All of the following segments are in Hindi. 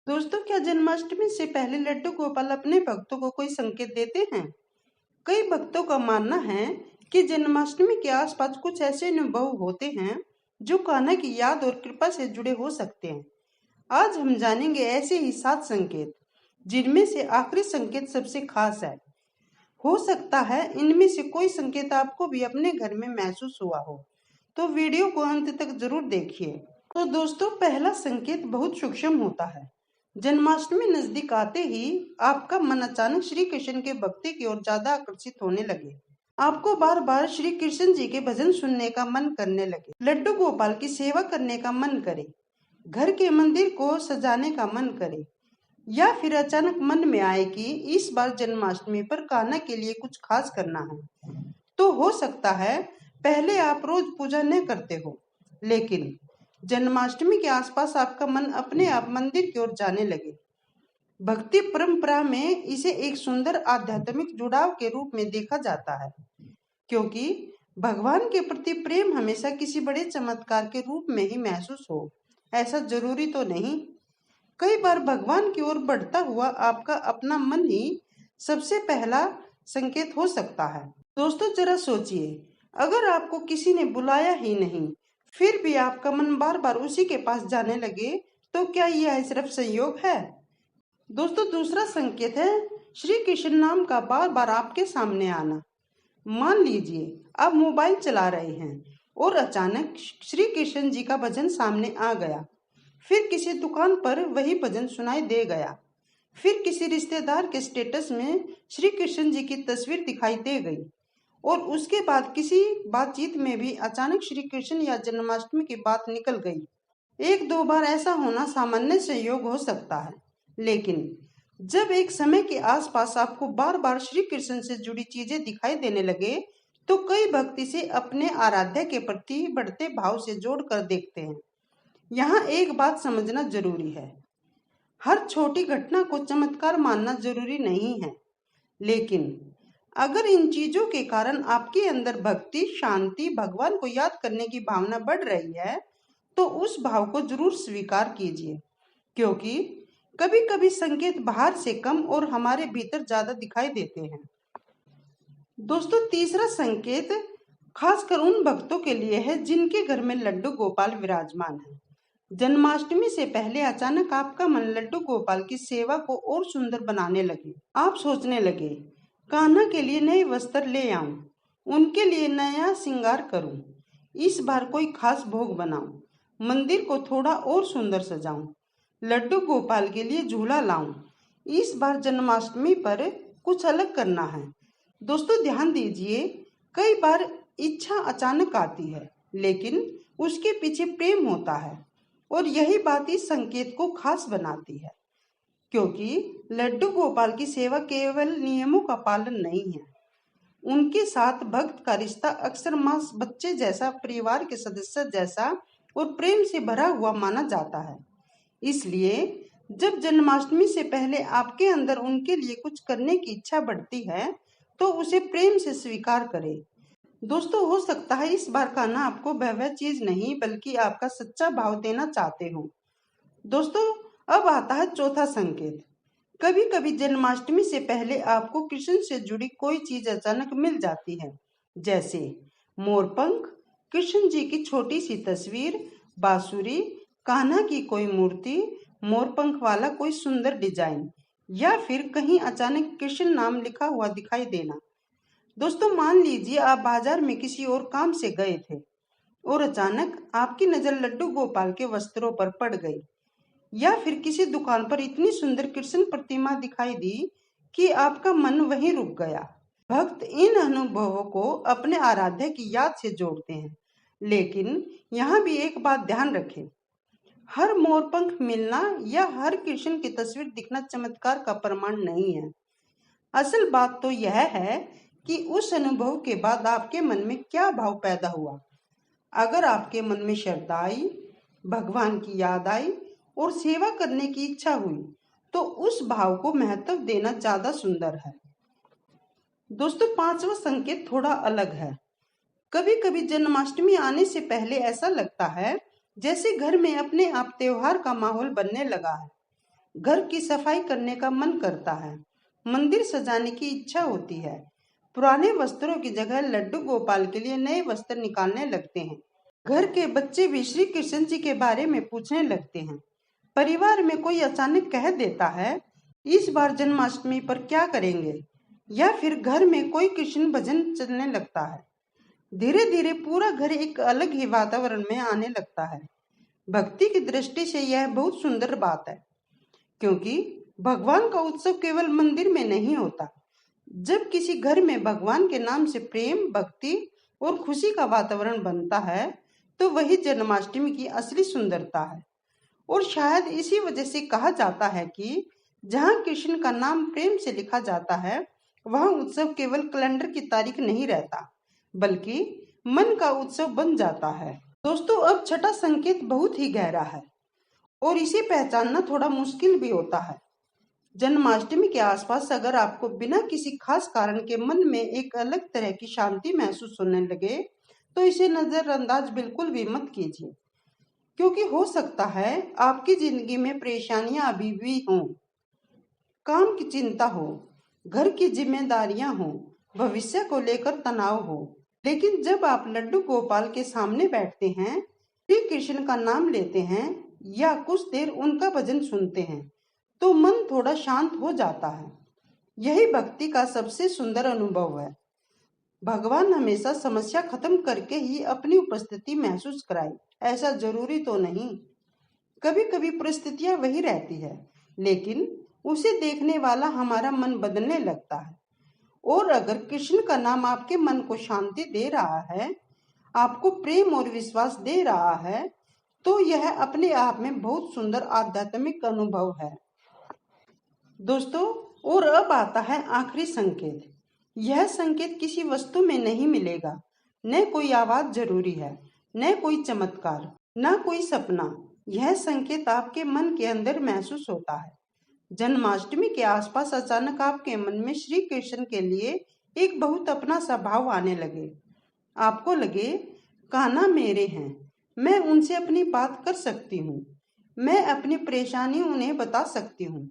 दोस्तों, क्या जन्माष्टमी से पहले लड्डू गोपाल अपने भक्तों को कोई संकेत देते हैं? कई भक्तों का मानना है कि जन्माष्टमी के आसपास कुछ ऐसे अनुभव होते हैं जो कान्हा की याद और कृपा से जुड़े हो सकते हैं। आज हम जानेंगे ऐसे ही 7 संकेत, जिनमें से आखिरी संकेत सबसे खास है। हो सकता है इनमें से कोई संकेत आपको भी अपने घर में महसूस हुआ हो, तो वीडियो को अंत तक जरूर देखिए। तो दोस्तों, पहला संकेत बहुत सूक्ष्म होता है। जन्माष्टमी नजदीक आते ही आपका मन अचानक श्री कृष्ण के भक्ति की ओर ज्यादा आकर्षित होने लगे। आपको बार बार श्री कृष्ण जी के भजन सुनने का मन करने लगे, लड्डू गोपाल की सेवा करने का मन करे, घर के मंदिर को सजाने का मन करे, या फिर अचानक मन में आए कि इस बार जन्माष्टमी पर कान्हा के लिए कुछ खास करना है। तो हो सकता है पहले आप रोज पूजा न करते हो, लेकिन जन्माष्टमी के आसपास आपका मन अपने आप मंदिर की ओर जाने लगे। भक्ति परंपरा में इसे एक सुंदर आध्यात्मिक जुड़ाव के रूप में देखा जाता है, क्योंकि भगवान के प्रति प्रेम हमेशा किसी बड़े चमत्कार के रूप में ही महसूस हो, ऐसा जरूरी तो नहीं। कई बार भगवान की ओर बढ़ता हुआ आपका अपना मन ही सबसे पहला संकेत हो सकता है। दोस्तों, जरा सोचिए, अगर आपको किसी ने बुलाया ही नहीं, फिर भी आपका मन बार बार उसी के पास जाने लगे, तो क्या यह सिर्फ संयोग है? दोस्तों, दूसरा संकेत है श्री कृष्ण नाम का बार बार आपके सामने आना। मान लीजिए आप मोबाइल चला रहे हैं और अचानक श्री कृष्ण जी का भजन सामने आ गया, फिर किसी दुकान पर वही भजन सुनाई दे गया, फिर किसी रिश्तेदार के स्टेटस में श्री कृष्ण जी की तस्वीर दिखाई दे गई, और उसके बाद किसी बातचीत में भी अचानक श्री कृष्ण या जन्माष्टमी की बात निकल गई। एक दो बार ऐसा होना सामान्य संयोग हो सकता है, लेकिन जब एक समय के आसपास आपको बार बार श्री कृष्ण से जुड़ी चीजें दिखाई देने लगे, तो कई भक्त इसे अपने आराध्य के प्रति बढ़ते भाव से जोड़कर देखते हैं। यहाँ एक बात समझना जरूरी है, हर छोटी घटना को चमत्कार मानना जरूरी नहीं है, लेकिन अगर इन चीजों के कारण आपके अंदर भक्ति, शांति, भगवान को याद करने की भावना बढ़ रही है, तो उस भाव को जरूर स्वीकार कीजिए, क्योंकि कभी कभी संकेत बाहर से कम और हमारे भीतर ज्यादा दिखाई देते हैं। दोस्तों, तीसरा संकेत खासकर उन भक्तों के लिए है जिनके घर में लड्डू गोपाल विराजमान है। जन्माष्टमी से पहले अचानक आपका मन लड्डू गोपाल की सेवा को और सुंदर बनाने लगे। आप सोचने लगे, कान्हा के लिए नए वस्त्र ले आऊं, उनके लिए नया श्रृंगार करूं, इस बार कोई खास भोग बनाऊं, मंदिर को थोड़ा और सुंदर सजाऊं, लड्डू गोपाल के लिए झूला लाऊं, इस बार जन्माष्टमी पर कुछ अलग करना है। दोस्तों, ध्यान दीजिए, कई बार इच्छा अचानक आती है, लेकिन उसके पीछे प्रेम होता है, और यही बात इस संकेत को खास बनाती है, क्योंकि लड्डू गोपाल की सेवा केवल नियमों का पालन नहीं है। उनके साथ भक्त का रिश्ता अक्सर मां बच्चे जैसा, परिवार के सदस्य जैसा और प्रेम से भरा हुआ माना जाता है। इसलिए जब जन्माष्टमी से पहले आपके अंदर उनके लिए कुछ करने की इच्छा बढ़ती है, तो उसे प्रेम से स्वीकार करें। दोस्तों, हो सकता है इस बार कान्हा आपको वह चीज नहीं बल्कि आपका सच्चा भाव देना चाहते हो। दोस्तों, अब आता है चौथा संकेत। कभी कभी जन्माष्टमी से पहले आपको कृष्ण से जुड़ी कोई चीज अचानक मिल जाती है, जैसे मोरपंख, कृष्ण जी की छोटी सी तस्वीर, बांसुरी, कान्हा की कोई मूर्ति, मोरपंख वाला कोई सुंदर डिजाइन, या फिर कहीं अचानक कृष्ण नाम लिखा हुआ दिखाई देना। दोस्तों, मान लीजिए आप बाजार में किसी और काम से गए थे और अचानक आपकी नजर लड्डू गोपाल के वस्त्रों पर पड़ गई, या फिर किसी दुकान पर इतनी सुंदर कृष्ण प्रतिमा दिखाई दी कि आपका मन वहीं रुक गया। भक्त इन अनुभवों को अपने आराध्य की याद से जोड़ते हैं, लेकिन यहाँ भी एक बात ध्यान रखें, हर मोरपंख मिलना या हर कृष्ण की तस्वीर दिखना चमत्कार का प्रमाण नहीं है। असल बात तो यह है कि उस अनुभव के बाद आपके मन में क्या भाव पैदा हुआ। अगर आपके मन में श्रद्धा आई, भगवान की याद आई और सेवा करने की इच्छा हुई, तो उस भाव को महत्व देना ज्यादा सुंदर है। दोस्तों, पांचवा संकेत थोड़ा अलग है। कभी कभी जन्माष्टमी आने से पहले ऐसा लगता है जैसे घर में अपने आप त्योहार का माहौल बनने लगा है। घर की सफाई करने का मन करता है, मंदिर सजाने की इच्छा होती है। पुराने वस्त्रों की जगह लड्डू गोपाल के लिए नए वस्त्र निकालने लगते हैं। घर के बच्चे भी श्री कृष्ण जी के बारे में पूछने लगते हैं। परिवार में कोई अचानक कह देता है, इस बार जन्माष्टमी पर क्या करेंगे, या फिर घर में कोई कृष्ण भजन चलने लगता है। धीरे धीरे पूरा घर एक अलग ही वातावरण में आने लगता है। भक्ति की दृष्टि से यह बहुत सुंदर बात है, क्योंकि भगवान का उत्सव केवल मंदिर में नहीं होता। जब किसी घर में भगवान के नाम से प्रेम, भक्ति और खुशी का वातावरण बनता है, तो वही जन्माष्टमी की असली सुंदरता है। और शायद इसी वजह से कहा जाता है कि जहाँ कृष्ण का नाम प्रेम से लिखा जाता है, वह उत्सव केवल कैलेंडर की तारीख नहीं रहता, बल्कि मन का उत्सव बन जाता है। दोस्तों, अब छठा संकेत बहुत ही गहरा है और इसे पहचानना थोड़ा मुश्किल भी होता है। जन्माष्टमी के आसपास अगर आपको बिना किसी खास कारण के मन में एक अलग तरह की शांति महसूस होने लगे, तो इसे नजरअंदाज बिल्कुल भी मत कीजिए, क्योंकि हो सकता है आपकी जिंदगी में परेशानियां अभी भी हों, काम की चिंता हो, घर की जिम्मेदारियां हो, भविष्य को लेकर तनाव हो। लेकिन जब आप लड्डू गोपाल के सामने बैठते हैं, श्री कृष्ण का नाम लेते हैं या कुछ देर उनका भजन सुनते हैं, तो मन थोड़ा शांत हो जाता है। यही भक्ति का सबसे सुंदर अनुभव है। भगवान हमेशा समस्या खत्म करके ही अपनी उपस्थिति महसूस कराए, ऐसा जरूरी तो नहीं। कभी कभी परिस्थितियां वही रहती है, लेकिन उसे देखने वाला हमारा मन बदलने लगता है। और अगर कृष्ण का नाम आपके मन को शांति दे रहा है, आपको प्रेम और विश्वास दे रहा है, तो यह अपने आप में बहुत सुंदर आध्यात्मिक अनुभव है। दोस्तों, और अब आता है आखिरी संकेत। यह संकेत किसी वस्तु में नहीं मिलेगा। न कोई आवाज जरूरी है, न कोई चमत्कार, न कोई सपना। यह संकेत आपके मन के अंदर महसूस होता है। जन्माष्टमी के आसपास अचानक आपके मन में श्री कृष्ण के लिए एक बहुत अपना सा भाव आने लगे। आपको लगे, कान्हा मेरे हैं, मैं उनसे अपनी बात कर सकती हूँ, मैं अपनी परेशानी उन्हें बता सकती हूँ।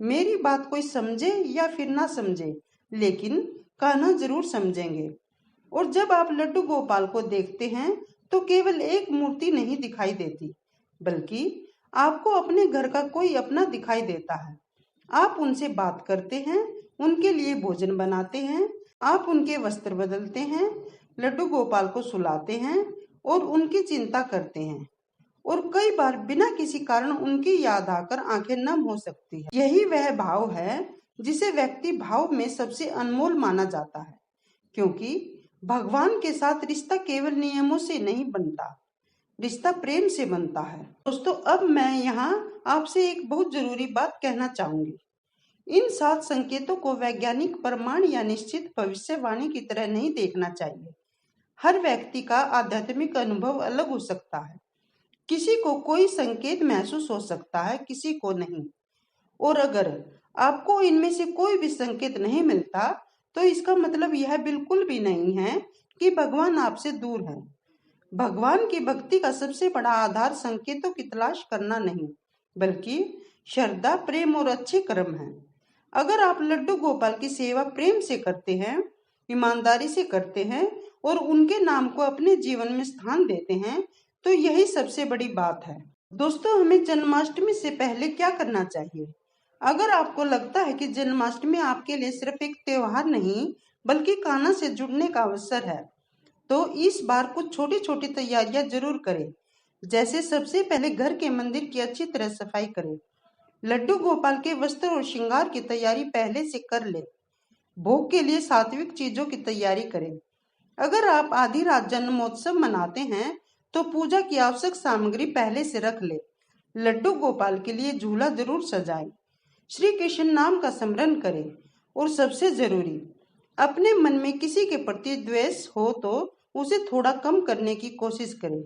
मेरी बात कोई समझे या फिर ना समझे, लेकिन कान्हा जरूर समझेंगे। और जब आप लड्डू गोपाल को देखते हैं, तो केवल एक मूर्ति नहीं दिखाई देती, बल्कि आपको अपने घर का कोई अपना दिखाई देता है। आप उनसे बात करते हैं, उनके लिए भोजन बनाते हैं, आप उनके वस्त्र बदलते हैं, लड्डू गोपाल को सुलाते हैं और उनकी चिंता करते हैं। और कई बार बिना किसी कारण उनकी याद आकर आंखें नम हो सकती है। यही वह भाव है जिसे व्यक्ति भाव में सबसे अनमोल माना जाता है, क्योंकि भगवान के साथ रिश्ता केवल नियमों से नहीं बनता, रिश्ता प्रेम से बनता है। दोस्तों, अब मैं यहाँ आपसे एक बहुत जरूरी बात कहना चाहूंगी। इन 7 संकेतों को वैज्ञानिक प्रमाण या निश्चित भविष्यवाणी की तरह नहीं देखना चाहिए। हर व्यक्ति का आध्यात्मिक अनुभव अलग हो सकता है। किसी को कोई संकेत महसूस हो सकता है, किसी को नहीं। और अगर आपको इनमें से कोई भी संकेत नहीं मिलता, तो इसका मतलब यह बिल्कुल भी नहीं है कि भगवान आपसे दूर है। भगवान की भक्ति का सबसे बड़ा आधार संकेतों की तलाश करना नहीं, बल्कि श्रद्धा, प्रेम और अच्छे कर्म है। अगर आप लड्डू गोपाल की सेवा प्रेम से करते हैं, ईमानदारी से करते हैं और उनके नाम को अपने जीवन में स्थान देते हैं, तो यही सबसे बड़ी बात है। दोस्तों, हमें जन्माष्टमी से पहले क्या करना चाहिए? अगर आपको लगता है कि जन्माष्टमी आपके लिए सिर्फ एक त्योहार नहीं, बल्कि कान्हा से जुड़ने का अवसर है, तो इस बार कुछ छोटी छोटी तैयारियां जरूर करें। जैसे सबसे पहले घर के मंदिर की अच्छी तरह सफाई करें, लड्डू गोपाल के वस्त्र और श्रृंगार की तैयारी पहले से कर ले, भोग के लिए सात्विक चीजों की तैयारी करें। अगर आप आधी रात जन्मोत्सव मनाते हैं, तो पूजा की आवश्यक सामग्री पहले से रख ले। लड्डू गोपाल के लिए झूला जरूर सजाएं, श्री कृष्ण नाम का स्मरण करें और सबसे जरूरी, अपने मन में किसी के प्रति द्वेष हो तो उसे थोड़ा कम करने की कोशिश करें,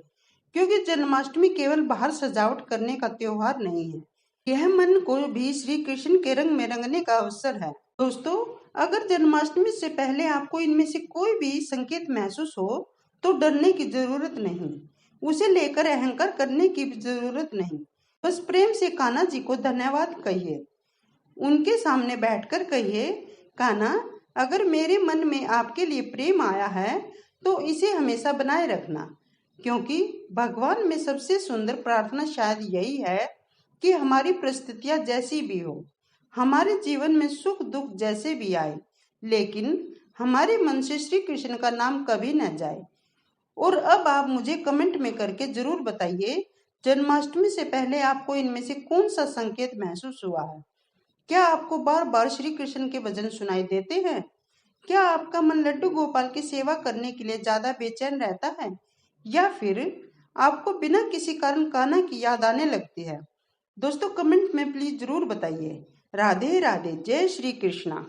क्योंकि जन्माष्टमी केवल बाहर सजावट करने का त्योहार नहीं है, यह मन को भी श्री कृष्ण के रंग में रंगने का अवसर है। दोस्तों, अगर जन्माष्टमी से पहले आपको इनमें से कोई भी संकेत महसूस हो, तो डरने की जरूरत नहीं, उसे लेकर अहंकार करने की भी जरूरत नहीं। बस प्रेम से कान्हा जी को धन्यवाद कहिए। उनके सामने बैठकर कहिए, कान्हा, अगर मेरे मन में आपके लिए प्रेम आया है तो इसे हमेशा बनाए रखना, क्योंकि भगवान में सबसे सुंदर प्रार्थना शायद यही है कि हमारी परिस्थितियां जैसी भी हो, हमारे जीवन में सुख दुख जैसे भी आए, लेकिन हमारे मन से श्री कृष्ण का नाम कभी न जाए। और अब आप मुझे कमेंट में करके जरूर बताइए, जन्माष्टमी से पहले आपको इनमें से कौन सा संकेत महसूस हुआ है? क्या आपको बार बार श्री कृष्ण के भजन सुनाई देते हैं? क्या आपका मन लड्डू गोपाल की सेवा करने के लिए ज्यादा बेचैन रहता है, या फिर आपको बिना किसी कारण कान्हा की याद आने लगती है? दोस्तों कमेंट में प्लीज जरूर बताइए। राधे राधे, जय श्री कृष्णा।